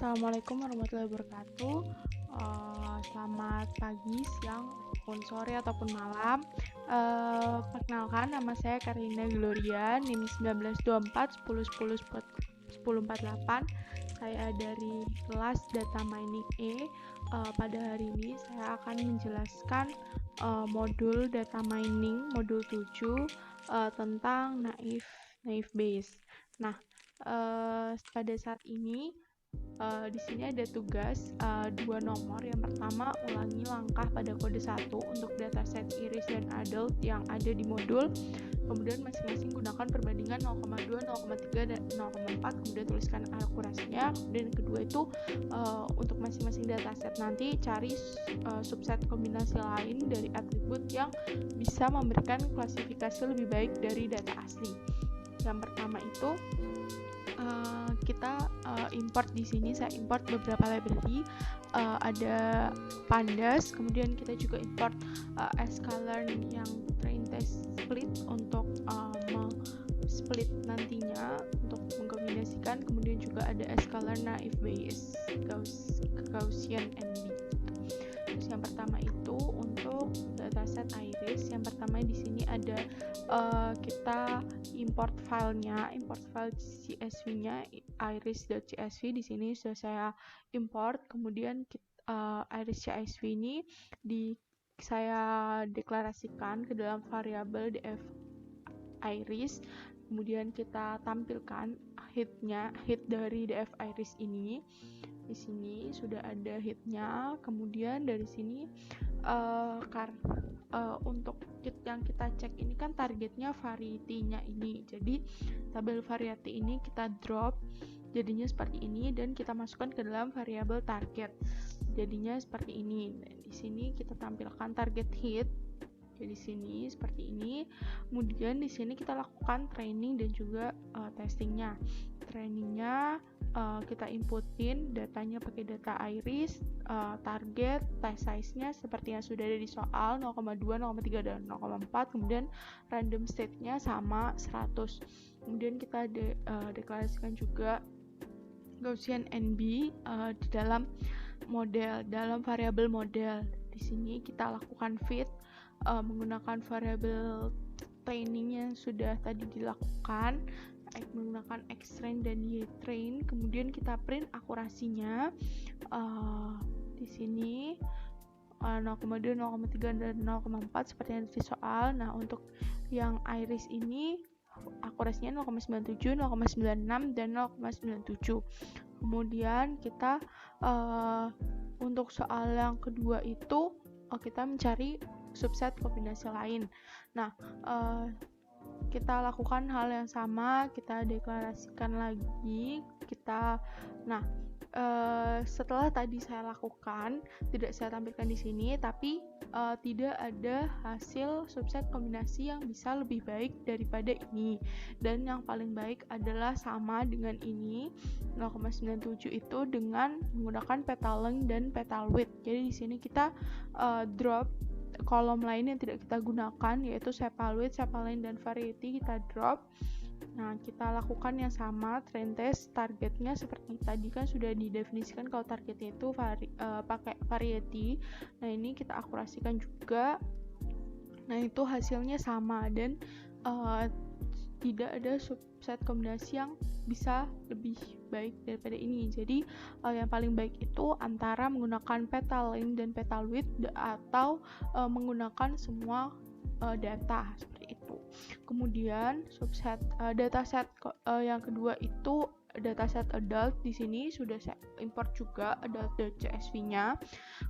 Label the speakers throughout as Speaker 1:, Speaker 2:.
Speaker 1: Assalamualaikum warahmatullahi wabarakatuh. Selamat pagi, siang, ataupun sore ataupun malam. Perkenalkan, nama saya Karina Gloria, NIM 1924 10 10 1048. Saya dari kelas Data Mining E. Pada hari ini saya akan menjelaskan modul Data Mining modul 7 tentang naive Bayes. Nah, pada saat ini di sini ada tugas 2 nomor. Yang pertama, ulangi langkah pada kode 1 untuk dataset iris dan adult yang ada di modul. Kemudian masing-masing gunakan perbandingan 0,2, 0,3, dan 0,4. Kemudian tuliskan akurasinya. Kemudian yang kedua itu untuk masing-masing dataset nanti cari subset kombinasi lain dari atribut yang bisa memberikan klasifikasi lebih baik dari data asli. Yang pertama itu kita import di sini. Saya import beberapa library, ada pandas, kemudian kita juga import sklearn yang train test split untuk split nantinya untuk mengkombinasikan, kemudian juga ada sklearn naive Bayes Gaussian NB. Terus yang pertama itu untuk dataset iris. Yang pertama di sini ada kita import filenya, import file CSV-nya iris.csv. Di sini sudah saya import. Kemudian iris CSV ini saya deklarasikan ke dalam variabel df iris. Kemudian kita tampilkan hit dari df iris ini. Di sini sudah ada hitnya. Kemudian dari sini untuk yang kita cek ini kan targetnya variety-nya ini. Jadi tabel variety ini kita drop jadinya seperti ini dan kita masukkan ke dalam variabel target. Jadinya seperti ini. Di sini kita tampilkan target hit. Jadi sini seperti ini. Kemudian di sini kita lakukan training dan juga testingnya. Trainingnya kita inputin datanya pakai data iris, target, test size-nya seperti yang sudah ada di soal 0,2, 0,3, dan 0,4. Kemudian random state-nya sama 100. Kemudian kita deklarasikan juga Gaussian NB di dalam variabel model. Di sini kita lakukan fit menggunakan variabel training yang sudah tadi dilakukan menggunakan xtrain dan ytrain. Kemudian kita print akurasinya di sini 0,2, 0,3, dan 0,4 seperti yang di soal. Nah, untuk yang iris ini akurasinya 0,97, 0,96, dan 0,97. Kemudian kita untuk soal yang kedua itu kita mencari subset kombinasi lain. Nah, kita lakukan hal yang sama, kita deklarasikan lagi, setelah tadi saya lakukan, tidak saya tampilkan di sini, tapi tidak ada hasil subset kombinasi yang bisa lebih baik daripada ini. Dan yang paling baik adalah sama dengan ini, 0,97 itu dengan menggunakan petal length dan petal width. Jadi di sini kita drop kolom lain yang tidak kita gunakan, yaitu sepal width, sepal length, dan variety kita drop. Nah, kita lakukan yang sama, train test. Targetnya seperti tadi kan sudah didefinisikan kalau targetnya itu pakai variety. Nah, ini kita akurasikan juga. Nah, itu hasilnya sama dan tidak ada subset kombinasi yang bisa lebih baik daripada ini. Jadi yang paling baik itu antara menggunakan petal length dan petal width atau menggunakan semua data seperti itu. Kemudian subset dataset yang kedua itu dataset adult. Di sini sudah saya import juga adult.csv-nya.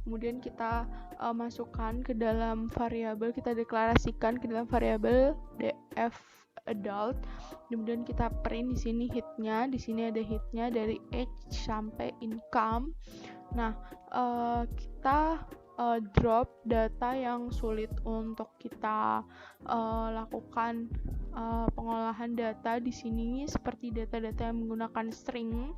Speaker 1: Kemudian kita masukkan ke dalam variabel, kita deklarasikan ke dalam variabel df adult. Kemudian kita print di sini hitnya. Di sini ada hitnya dari age sampai income. Nah, kita drop data yang sulit untuk kita lakukan pengolahan data di sini, seperti data-data yang menggunakan string.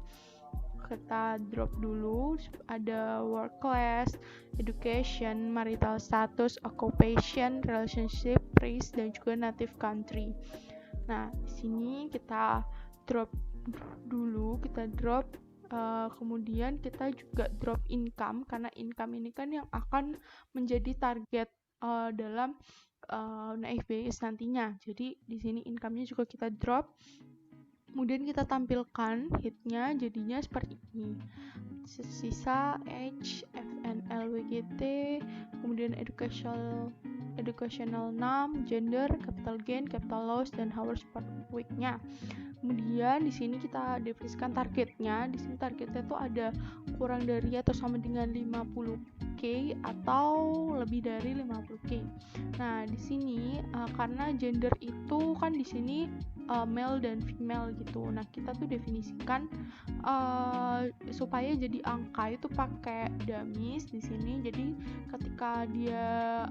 Speaker 1: Kita drop dulu, ada work class, education, marital status, occupation, relationship, race, dan juga native country. Nah, di sini kita drop dulu, kita drop Kemudian kita juga drop income, karena income ini kan yang akan menjadi target dalam naif base nantinya. Jadi di sini income-nya juga kita drop. Kemudian kita tampilkan hitnya jadinya seperti ini. Sisa H, FNL, WGT, kemudian educational 6, gender, capital gain, capital loss, dan hours per week-nya. Kemudian di sini kita definisikan targetnya. Di sini targetnya tuh ada kurang dari atau sama dengan 50k atau lebih dari 50k. Nah, di sini karena gender itu kan di sini male dan female gitu. Nah, kita tuh definisikan supaya jadi angka itu pakai dummies di sini. Jadi ketika dia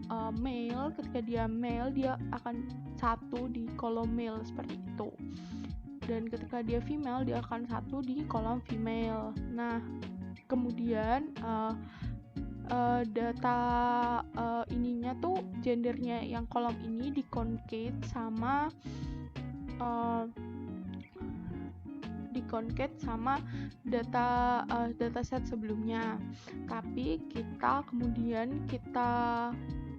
Speaker 1: male, dia akan 1 di kolom male seperti itu. Dan ketika dia female, dia akan 1 di kolom female. Nah, kemudian data ininya tuh gendernya yang kolom ini di concat sama dataset sebelumnya. Tapi kita kemudian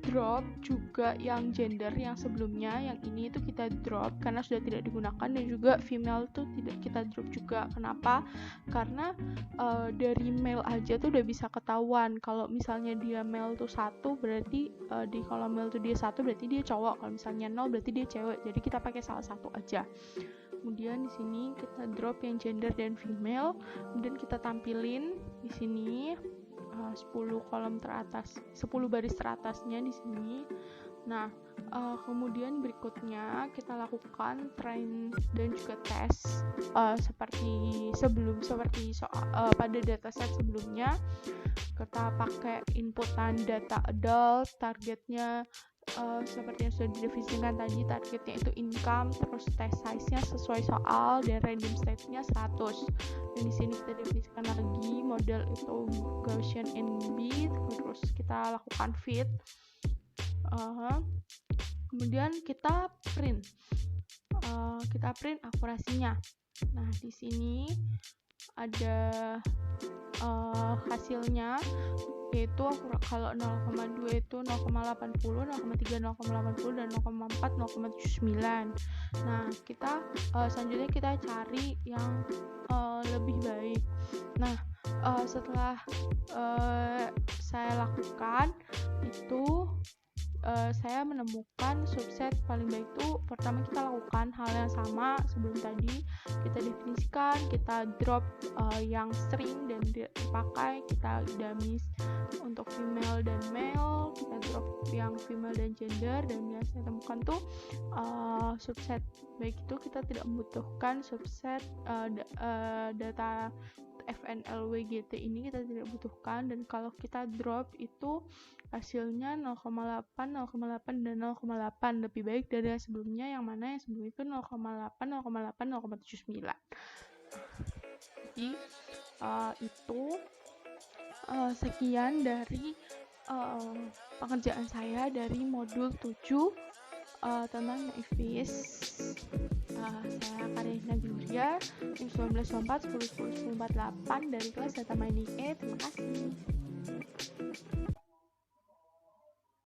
Speaker 1: drop juga yang gender yang sebelumnya, yang ini itu kita drop karena sudah tidak digunakan, dan juga female tuh tidak kita drop juga. Kenapa? Karena dari male aja tuh udah bisa ketahuan kalau misalnya dia male tuh 1 berarti di kolom male tuh dia 1 berarti dia cowok, kalau misalnya 0 berarti dia cewek. Jadi kita pakai salah satu aja. Kemudian di sini kita drop yang gender dan female, kemudian kita tampilin di sini 10 kolom teratas, 10 baris teratasnya di sini. Nah, kemudian berikutnya kita lakukan train dan juga tes seperti pada dataset sebelumnya. Kita pakai inputan data adult, targetnya seperti yang sudah didefinisikan tadi, targetnya itu income, terus test size-nya sesuai soal, dan random state-nya 100. Dan di sini kita definisikan lagi model itu Gaussian NB, terus kita lakukan fit. Kemudian kita print akurasinya. Nah, di sini ada hasilnya, yaitu kalau 0,2 itu 0,80, 0,3 0,80, dan 0,4 0,79. Nah, kita selanjutnya kita cari yang lebih baik. Nah, setelah saya lakukan itu, saya menemukan subset paling baik. Itu pertama kita lakukan hal yang sama sebelum tadi, kita definisikan, kita drop yang string dan dipakai, kita dummies untuk female dan male, kita drop yang female dan gender, dan yang saya temukan tuh subset baik itu kita tidak membutuhkan subset data FNL WGT ini kita tidak butuhkan. Dan kalau kita drop itu hasilnya 0,8, 0,8, dan 0,8, lebih baik dari yang sebelumnya, yang mana yang sebelum itu 0,8, 0,8, 0,79. Jadi itu sekian dari pengerjaan saya dari modul 7 tentang naif base. Saya Karyana Gloria, 1924 10 10 48 dari kelas Data Mining E. Terima kasih.